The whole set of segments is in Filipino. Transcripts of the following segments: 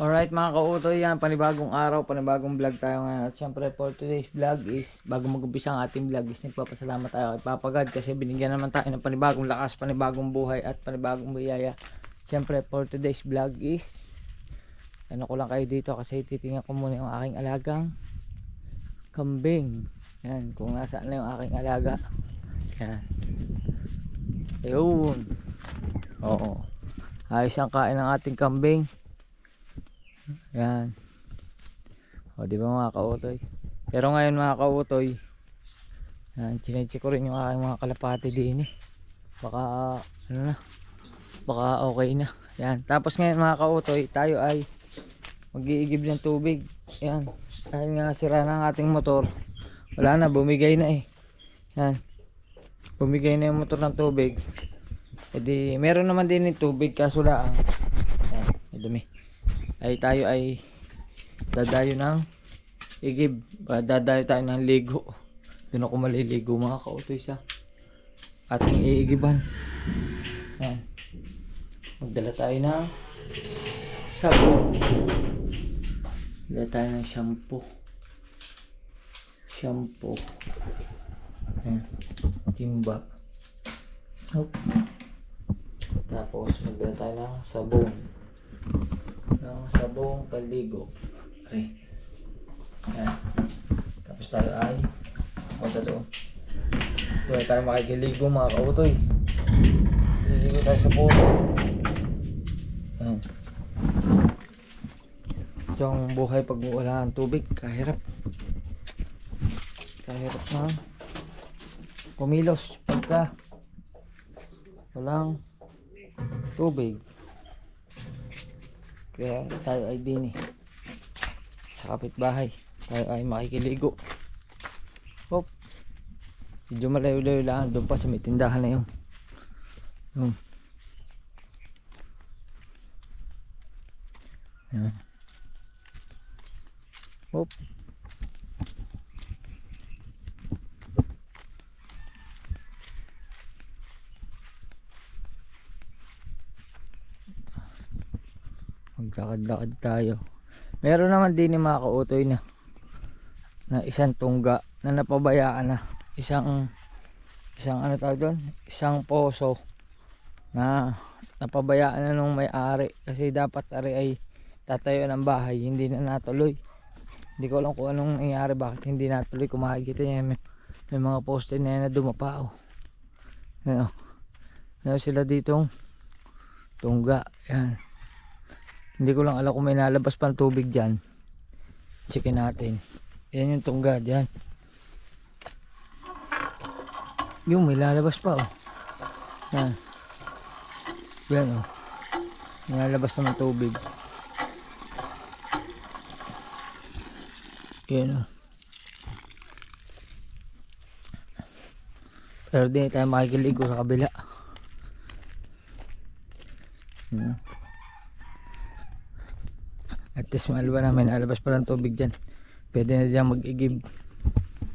Alright mga kautoy, yan panibagong araw, panibagong vlog tayo ngayon. At syempre for today's vlog is, bago mag-umpisa ang ating vlog is nagpapasalamat tayo kay Papa God kasi binigyan naman tayo ng panibagong lakas, panibagong buhay at panibagong biyaya. Syempre for today's vlog is, ano ko lang kayo dito kasi titingnan ko muna yung aking alagang kambing. Yan, kung nasaan na yung aking alaga. Yan. Ayun. Oo. Ayos ang kain ng ating kambing. Yan. O di ba mga kautoy? Pero ngayon mga kautoy, yan, chinecheck ko rin yung aking mga kalapati din eh. Baka ano na, baka okay na. Yan. Tapos ngayon mga kautoy, tayo ay mag-iigib ng tubig. Yan. Dahil nga sira na ang ating motor. Wala na, bumigay na eh. Yan. Bumigay na yung motor ng tubig. E di, meron naman din yung tubig kaso lang. Yan, may dumi. Ay tayo ay dadayo ng igib, dadayo tayo ng ligo. Doon ako maliligo mga kautoy sa ating iigiban. Yan. Magdala tayo ng sabon, magdala tayo ng shampoo. Yan. Timba. Tapos magdala tayo ng sabon, sabong panligo. Okay. Yan. Tapos tayo ay punta doon. Doon tayo makikiligo mga kautoy. Liligo tayo sa puso. Yan. So ang buhay pag wala ng tubig, kahirap na kumilos pagka walang tubig. Kaya tayo ay din sa kapitbahay tayo ay makikiligo. Hop, medyo malayo-layo lang doon pa sa may tindahan na yun. Yan. Hop, maglakad-lakad tayo. Meron naman din yung mga kautoy na isang tungga na napabayaan na. Isang ano tawag doon? Isang poso na napabayaan na nung may-ari kasi dapat ari ay tatayo ng bahay, hindi na natuloy. Hindi ko alam kung anong nangyari, bakit hindi natuloy. Kung makikita niya may mga poste na yan na dumapa. Ano? Meron sila ditong tungga. Yan. Hindi ko lang alam kung may nalabas pang tubig dyan. Checkin natin. Yan yung tungga dyan. Yung may lalabas pa oh. Yan. Yan oh. May nalabas naman tubig. Yan oh. Pero di tayo makikiligo sa kabila. Yan. At least maalawa na may nalabas pa ng tubig dyan. Pwede na dyan mag-igib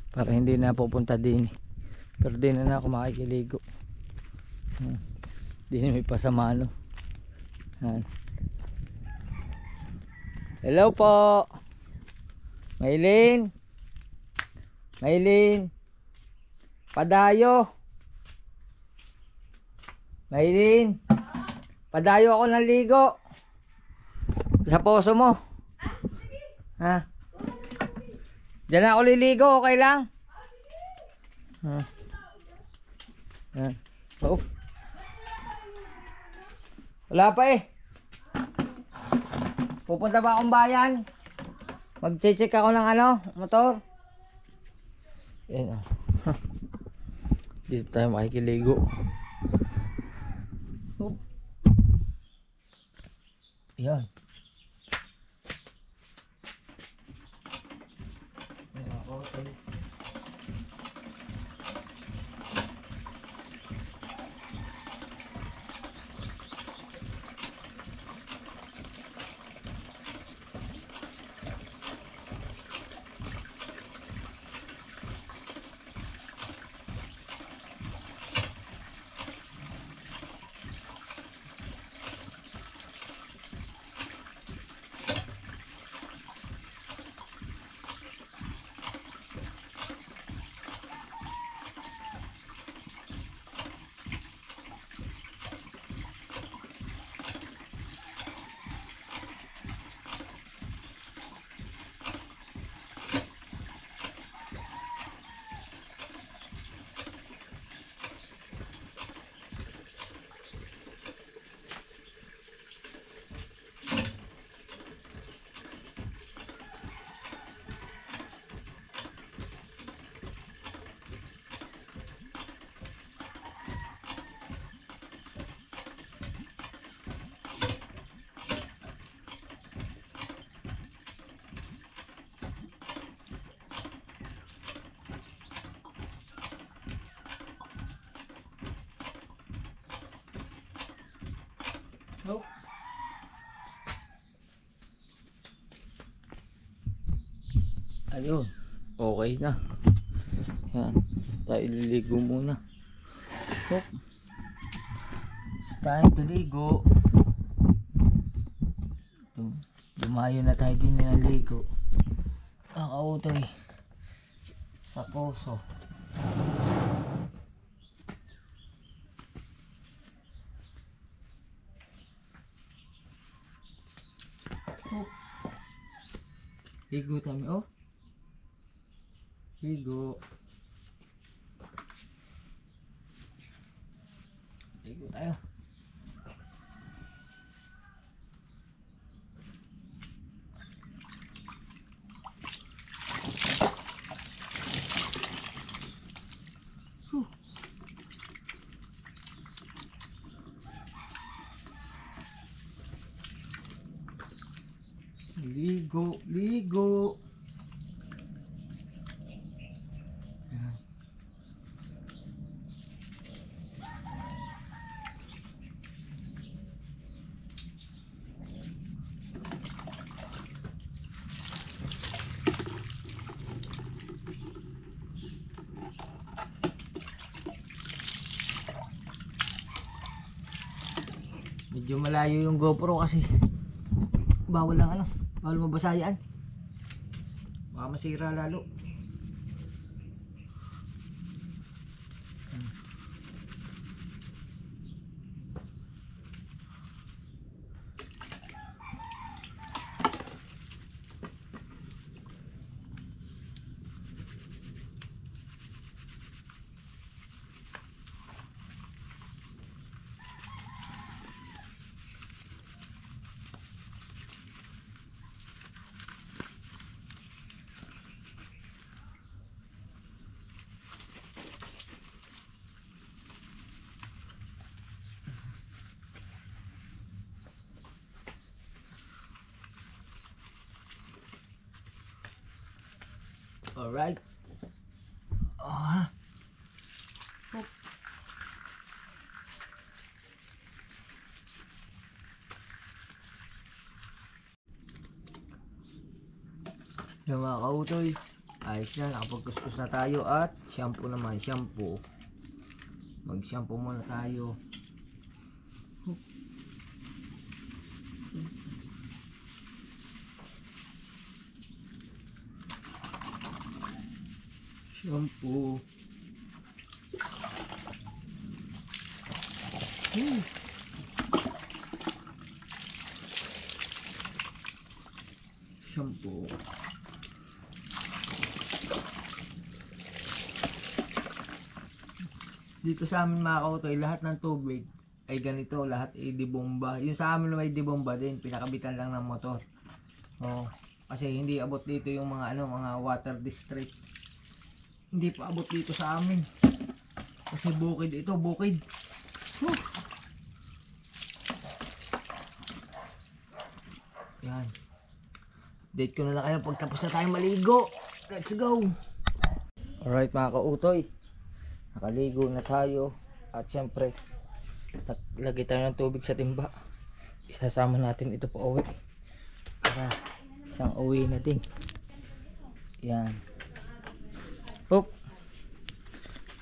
para hindi na pupunta din. Pero di na ako makikiligo. Di na may pasama no. Hello po Maylin. Padayo Maylin. Padayo ako ng ligo sa poso mo. Ha? Diyan na ako liligo, okay lang? Oh. Wala pa eh. Pupunta ba akong bayan? Mag-check ako ng ano, motor. Yan oh. Dito tayo makikiligo. Yan. Ayun, okay na. Yan, tayo liligo muna. Hop. It's time to ligo. Dumayo na tayo din ng ligo. Nakautoy sa poso. Hop. Ligo tayo, oh. Ligo. Ligo tayo. Ligo, ligo. Yan. Medyo malayo yung GoPro kasi bawal lang ano, bawal mabasa yan. Baka masira lalo. Alright. Ah. Oh. Yung mga kautoy, ayos na, nakapagkuskus na tayo at shampoo naman, shampoo. Mag shampoo muna tayo. Shampoo. Shampoo. Dito sa amin mga kautoy, lahat ng tubig ay ganito, lahat ay dibomba. Yung sa amin may dibomba din, pinakabitan lang ng motor. Oh, kasi hindi abot dito yung mga ano, mga water district. Hindi pa abot dito sa amin. Kasi bukid ito, bukid. Yan. Date ko na lang kayo pag tapos na tayo maligo. Let's go. Alright mga kautoy, nakaligo na tayo. At syempre lagay tayo ng tubig sa timba. Isasama natin ito pa uwi para isang uwi na din. Yan. Hop.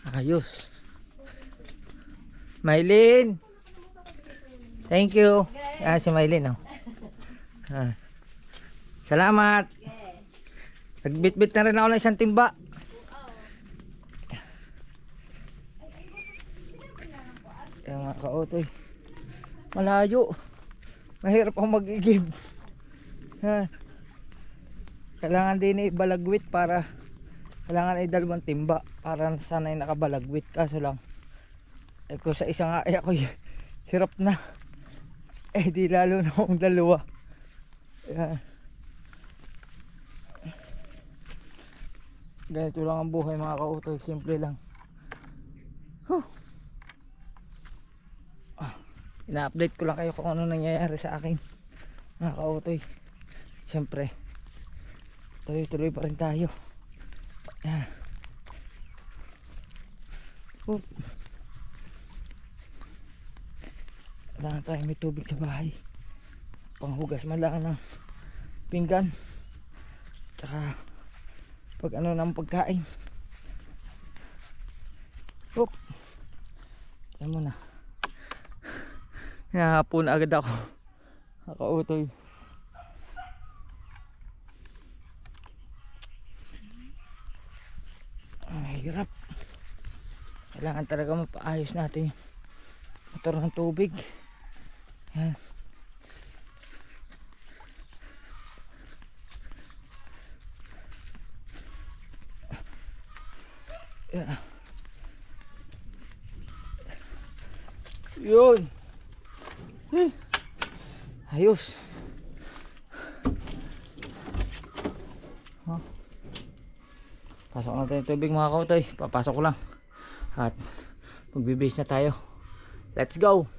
Ayos. Maylin, thank you. Si Maylin, oh. Salamat. Nagbitbit na rin ako ng isang timba. Yung mga kautoy, malayo, mahirap akong mag-igib. Kailangan din ibalagwit para kailangan ay dalawang timba para sanay nakabalagwit. Kaso lang kung sa isang ay ako hirap na, di lalo na akong dalawa. Ganito lang ang buhay mga kautoy, simple lang. Ina-update ko lang kayo kung ano nangyayari sa akin mga kautoy. Siyempre tuloy-tuloy pa rin tayo. Kailangan tayo may tubig sa bahay, panghugas man lang ng pinggan, tsaka pag ano ng pagkain. Oop. Yan mo na. Hinahapon agad ako. Nakautoy. Ang hirap. Kailangan talaga mapaayos natin yung motor ng tubig. Yan. Yeah. Yun. Ayos. Pasok natin yung tubig mga kautoy. Papasok ko lang. At magbibase na tayo. Let's go.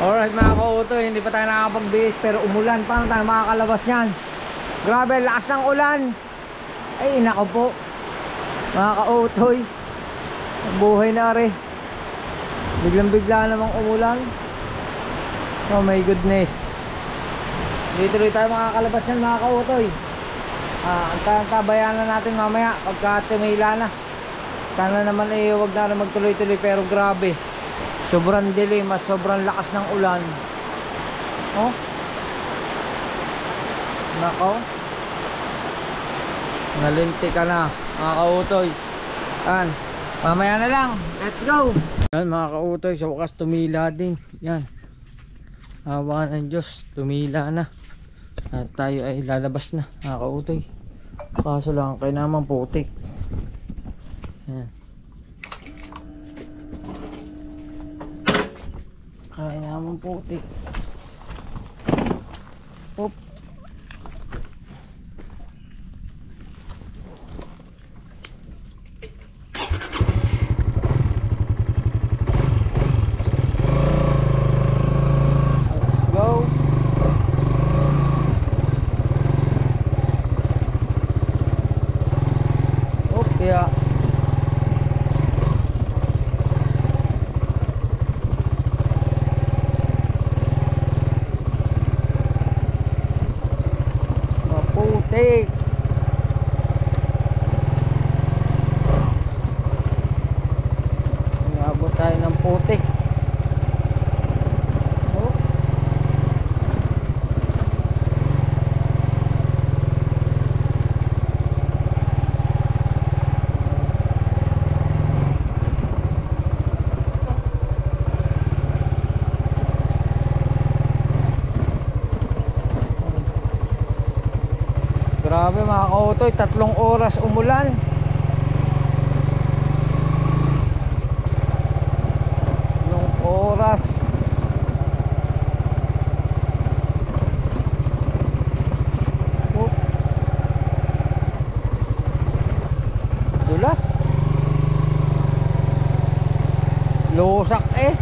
Alright mga kautoy, hindi pa tayo nakakapag-base pero umulan. Paano tayo makakalabas nyan? Grabe, lakas ng ulan. Ay nako po mga kautoy, buhay na rin. Biglang bigla namang umulan. Oh my goodness. Dito rin tayo makakalabas nyan mga kautoy. Ang tabayanan natin mamaya pagka tumila na. Sana naman wag na rin magtuloy-tuloy pero grabe. Sobrang dilim at sobrang lakas ng ulan. Oh. Nako. Nalinti ka na mga kautoy. Yan. Mamaya na lang. Let's go. Yan mga kautoy. Sa wakas tumila din. Yan. Awa ng Diyos. Tumila na. At tayo ay lalabas na mga kautoy. Kaso lang kay naman putik. Yan. Kaya naman putik. Oop. Let's go. Oop, yeah. Maputik. Inabot tayo ng putik. Oh. Grabe mga kautoy, 3 oras umulan. 3 oras. Oh. Dulas. Lusak eh.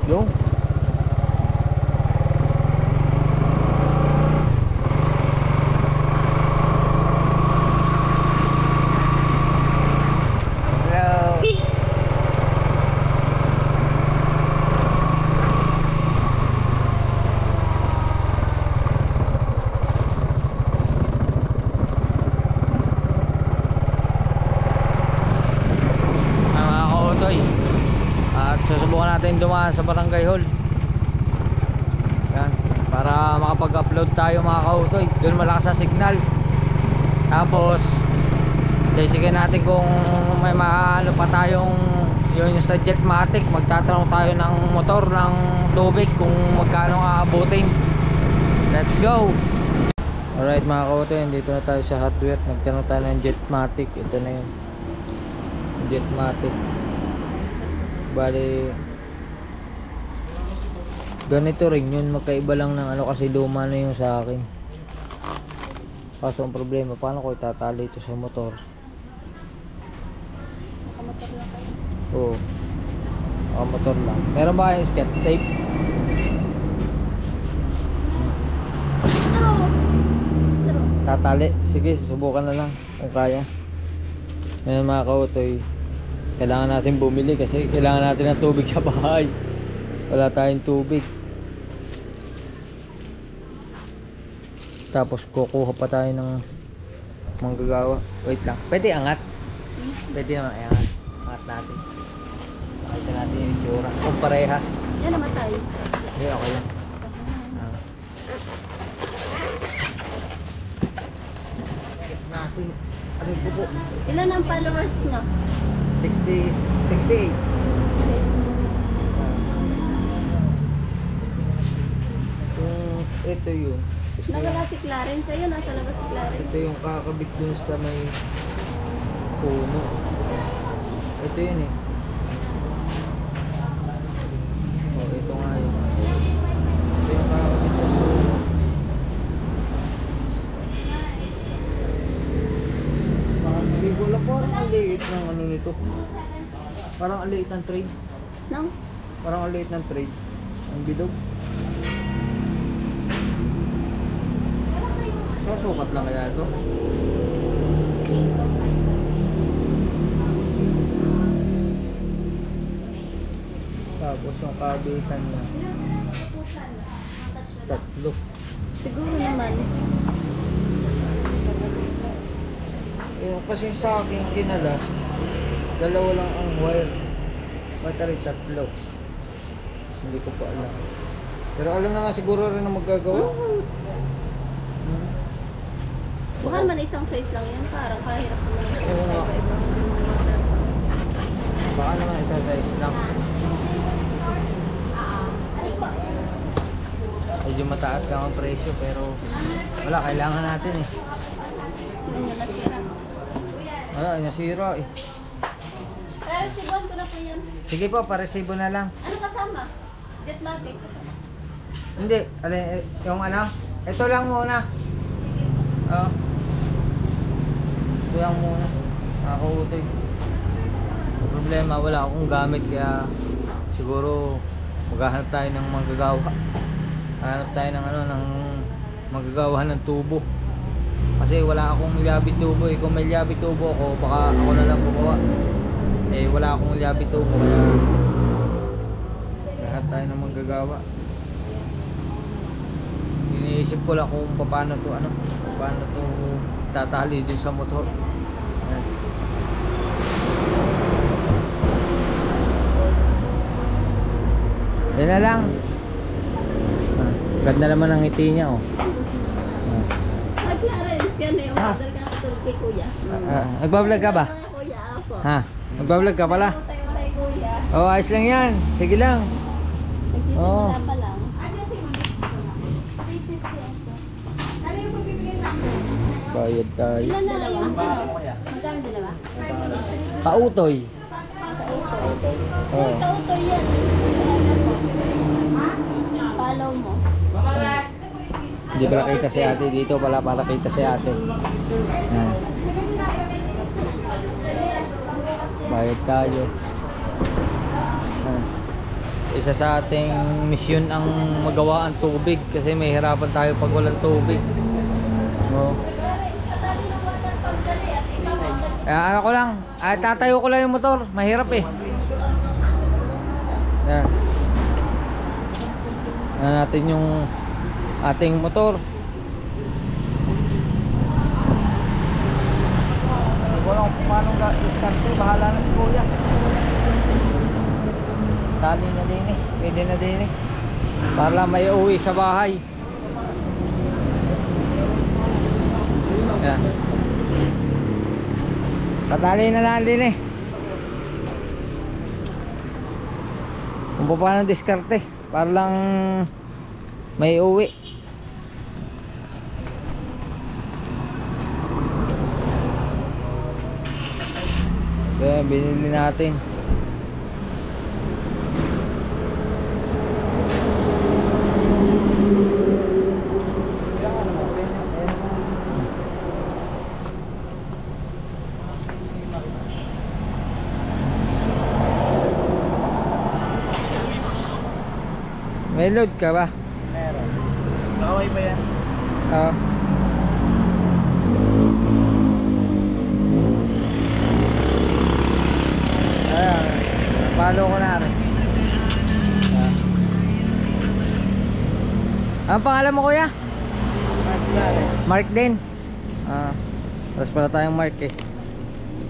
Yung hello. Mga kautoy, at susubukan natin dumaan sa barangay hall. Yan, para makapag-upload tayo mga kautoy. Doon malakas ang signal. Tapos check-checkin natin kung may maano pa tayong yun sa Jetmatic. Magtatanong tayo ng motor ng tubig kung magkano aabutin. Let's go. Alright mga kautoy, dito na tayo sa hardware. Nagtanong tayo ng Jetmatic. Ito na yun, Jetmatic. Bali ganito rin yun, magkaiba lang ng ano kasi luma na yung sa akin. Kaso ang problema, paano ko itatali ito sa motor? Nakamotor lang kayo. Oo, motor lang. Meron ba yung sketch tape? Straw. tatali. Sige, susubukan na lang kung kaya. Ngayon mga kautoy, kailangan natin bumili kasi kailangan natin ng tubig sa bahay. Wala tayong tubig. Tapos kukuha pa tayo ng manggagawa. Wait lang, pwede angat? Pwede naman angat. Angat natin. Nakita natin yung itsura kung parehas. Yan naman tayo. Hindi, okay lang. Natin. Ano yung buko? Ilan ang followers nyo? 68. Ito yun. Nawala si Clarence. Sa'yo, nasa labas si Clarence. Ito yung kakabit dun sa may puno. Ito yun eh. Oh, ito nga yun. Ito yung kakabit sa puno. Hindi ko lang, parang ang liit ng ano nito. Parang ang liit ng trade. No? Parang ang liit ng trade. Ang bilog. Sukat lang kaya ito. Tapos yung kabitan niya 3. Siguro naman. Yung kasi sa akin kinalas 2 lang ang wire. Battery 3. Hindi ko pa alam. Pero alam naman siguro rin na magagawa. Baka naman isang size lang yan. Parang kahirap naman. Oo nga. Baka naman isa size lang. Medyo mataas lang ang presyo pero wala, kailangan natin eh. Yun yung nasira. Wala, nasira eh. Resibuan ko na po yan. Sige po, paresibo na lang. Ano kasama? Jetmatic kasama. Hindi, yung ano? Ito lang muna. Oh. Ito lang muna. Nakakautoy. Problema, wala akong gamit kaya siguro maghahanap tayo ng manggagawa. Hanap tayo ng ano, ng manggagawa ng tubo. Kasi wala akong liabi tubo eh. Kung may liabi tubo ako, baka ako na lang gumawa. Eh wala akong liabi tubo kaya lahat tayo ng manggagawa. Iniisip ko lang kung paano to ano, paano to tatali din sa motor. Ayan. Yan na lang. Ganda naman ang ngiti niya oh. Ay, Clarence, yan na yung order ka na katulad kay Kuya. Nagbablog ka ba? Kuya, ako. Ha? Nagbablog ka pala? Tayo kay Kuya. Oh, ayos lang yan. Sige lang. Nagsisimula pa lang. Bayad tayo. Ilan na lang yung magkano dalawa? Kautoy. Oh. Kautoy yan. Follow mo. Hindi pala kita si ate dito, pala para kita si ate. Yan. Bayad tayo. Yan. Isa sa ating misyon ang magawa ang tubig kasi may hirapan tayo pag walang tubig. Oh. Ano ko lang, tatayo ko lang yung motor, mahirap eh. Yan. Yan natin yung ating motor. Hindi ko lang kung paano diskarte, bahala na si Kuya. Tali na din eh, pwede na din eh. Para may uwi sa bahay. Yan. Patali na lang din eh. Kung paano diskarte, para lang may uwi. Kaya binili natin. May load ka ba? Meron. Okay ba yan? Oo. Ang pangalan mo kuya? Mark Claren. Mark din. Ah, tapos pala tayong Mark eh.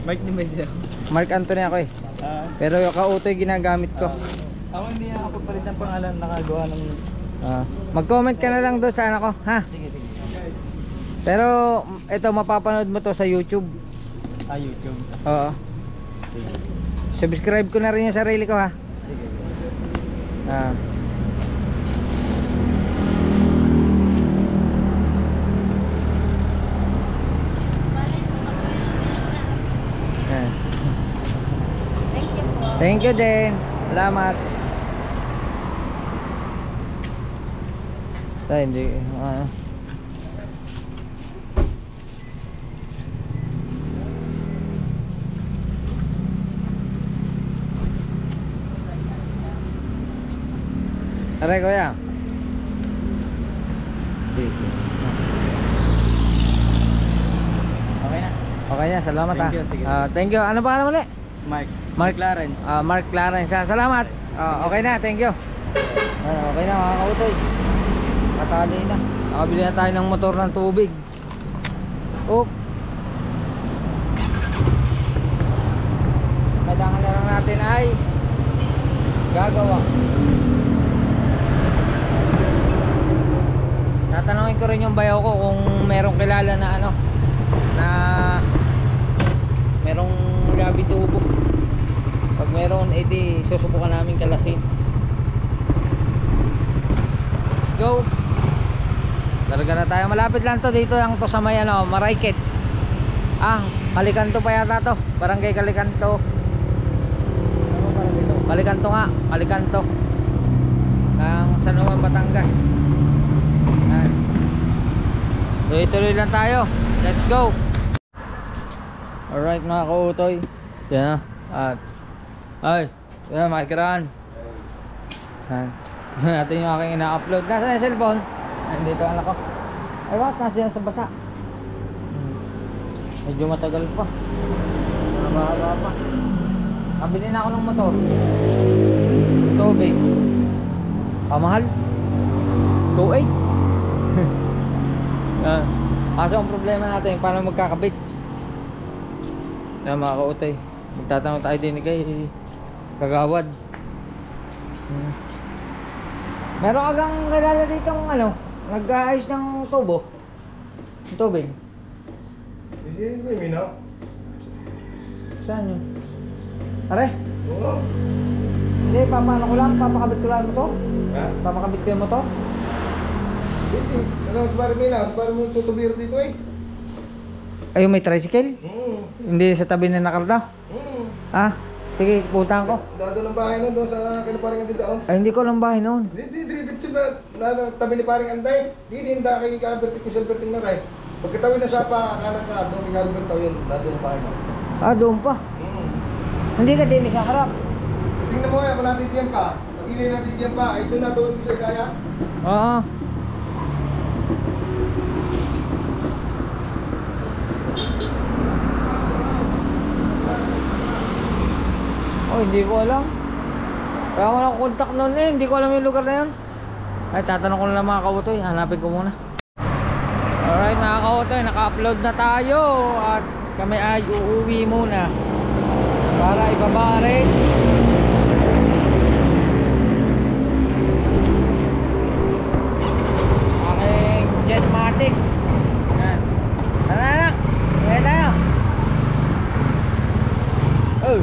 Mark ni Maisel. Mark Anthony ako eh. Pero yung kautoy ginagamit ko. Ako hindi na ako palit ng pangalan, nakagawa ng... Mag-comment ka na lang doon sa ano ko, ha? Sige, sige. Pero ito mapapanood mo to sa YouTube. YouTube. Oo. Sige. Subscribe ko na rin yung sarili ko ha. Sige. Ah. Ayan. Thank you po. Thank you din. Salamat. Tayo hindi Aray kuya. Sige. Okay na. Okay na, salamat Thank you, sige. thank you. Ano pa ulit? Mark. Mark Clarence. Mark Clarence. Salamat. Okay na, thank you. Okay na mga kautoy. Katali na. Nakabili na tayo ng motor ng tubig. Oop. Kailangan na lang natin ay gagawa. Tatanungin ko rin yung bayaw ko kung merong kilala na ano na merong gabi tubo. Pag meron, edi susubukan namin kalasin. Let's go. Larga na tayo. Malapit lang to, dito lang to sa may ano, Marikit. Kalikanto pa yata to. Barangay Kalikanto. Kalikanto nga, Kalikanto. Ng San Juan, Batangas. Yan. Tuloy-tuloy lang tayo. Let's go. Alright mga kautoy. Yan na. At ay, yan makikiraan. Yan. Natin yung aking ina-upload. Nasaan yung cellphone? Nandito anak ko. Ay what? Nasa yan sa basa. Medyo matagal pa. Mahaba pa. Kabili na ako ng motor. Tubig. Mahal. 2.8. Kaso ang problema natin paano magkakabit. Yan mga kautoy. Magtatanong tayo din kay Kagawad. Meron agang kilala ditong ano, nag-aayos ng tubo. Ng tubig. Hindi ko yung minaw. Saan yun? Are? Oo. Hindi, papaano ko lang, papakabit ko lang mo to. Ha? Papakabit ko yung motor. Hindi. Ano mas parang minaw? Parang mo tutubiro dito eh. Ayun, may tricycle? Hindi sa tabi na nakarda? Sige, putang ko. Dado ng bahay nun doon sa kinaparing Anday doon. Ay, hindi ko lang bahay noon. Hindi, diretso na tabi ni paring Anday. Hindi, hindi kay Alberti ko sa Alberti na kay. Pagkatawin na siya pa, kanan ka, doon kay Alberto yun, dado ng bahay mo. Doon pa. Hindi ka din isang harap. Tingnan mo kaya kung natitiyan pa. Pag hindi natitiyan pa, ay doon na doon ko siya kaya. Oo. Oh, hindi ko alam. Kaya ako lang contact noon eh. Hindi ko alam yung lugar na yun. Ay, tatanong ko na lang mga kautoy. Hanapin ko muna. Alright mga kautoy, naka-upload na tayo. At kami ay uuwi muna para ibaba rin aking Jetmatic. Yan. Tara na. Kaya tayo. Oh.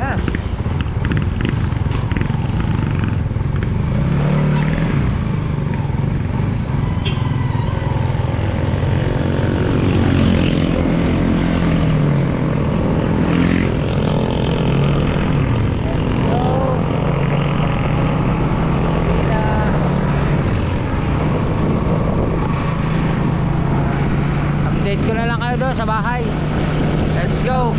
Ah. Update ko na lang kayo doon sa bahay. Let's go.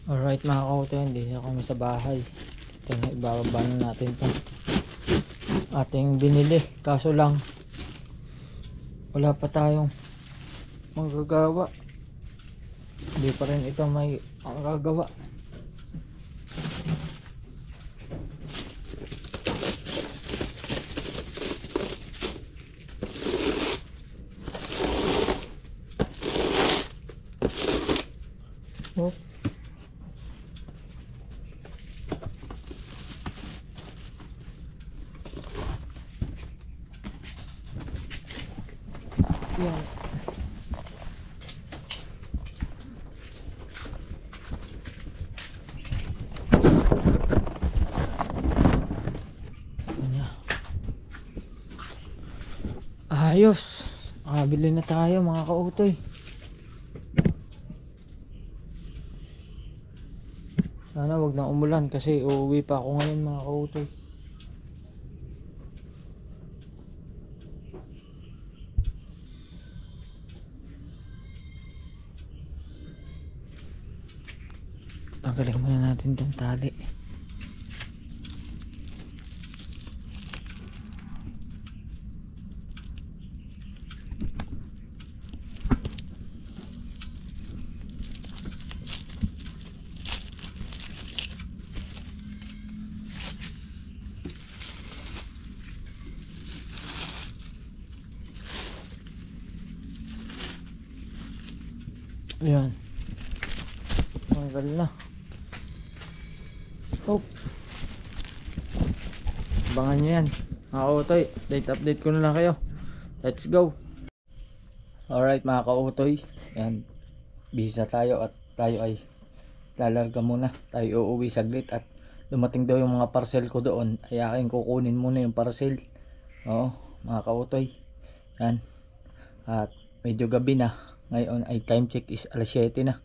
Alright mga kautoy, hindi na kami sa bahay. Ito na, ibababa na natin ito. Ating binili. Kaso lang, wala pa tayong magagawa. Hindi pa rin ito may magagawa. Oh. Yan. Ayan. Ayos. Bili na tayo mga kautoy. Sana wag na umulan kasi uuwi pa ako ngayon mga kautoy. Tanggalin muna natin itong tali. Ayan. Tanggal na. Oh. Abangan nyo yan mga kautoy. Update ko na lang kayo. Let's go. Alright mga kautoy. Ayan. Bisa tayo at tayo ay lalarga muna. Tayo uuwi saglit at dumating daw yung mga parcel ko doon. Ay aking kukunin muna yung parcel. Oo mga kautoy. Ayan. At medyo gabi na. Ngayon ay time check is alas 7 na.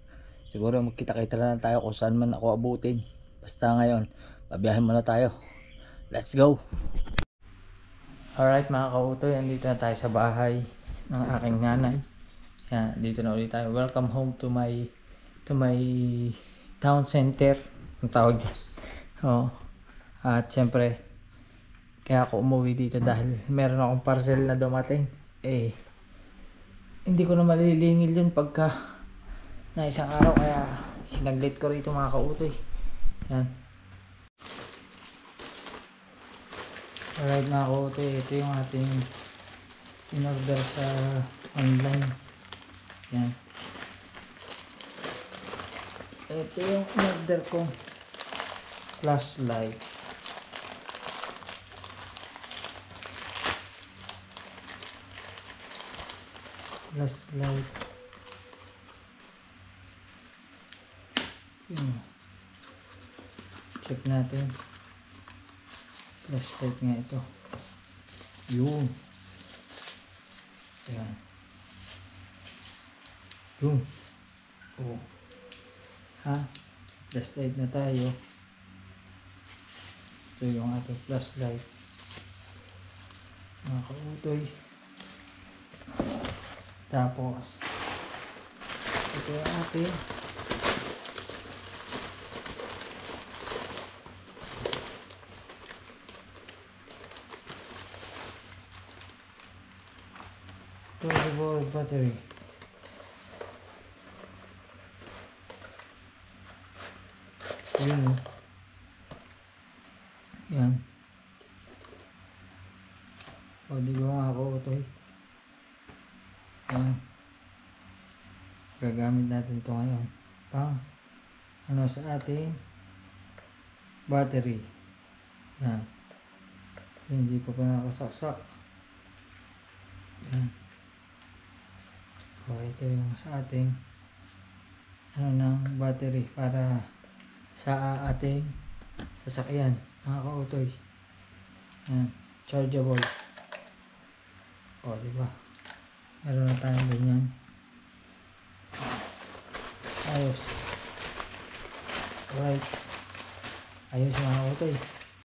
Siguro magkita-kita na tayo kung saan man ako abutin. Basta ngayon, babiyahin muna tayo. Let's go! Alright mga kautoy, andito na tayo sa bahay ng aking nanay. Yan, dito na ulit tayo. Welcome home to my town center. Ang tawag dyan. Oh. At syempre, kaya ako umuwi dito dahil meron akong parcel na dumating. Hindi ko na malilingil yun pagka na isang araw, kaya sinaglit ko rito mga kautoy. Yan. Alright mga kautoy, ito yung ating in-order sa online. Yan. Ito yung in-order ko, flashlight. Flashlight. Check natin. Flashlight nga ito. Yun. Ayan. Yun. Oh. Ha? Flashlight na tayo. Ito yung ating flashlight. Mga kautoy. Tapos ito yung ating portable battery. Yun. Yan. O di ba mga kautoy? Yan. Gagamit natin ito ngayon pang sa ating battery. Yan. Hindi pa nakasaksak. Yan. O ito yung sa ating ng battery para sa ating sasakyan mga kautoy. Yan. Chargeable. O diba, meron na tayong ganyan. Ayos. Alright. Ayos mga kautoy.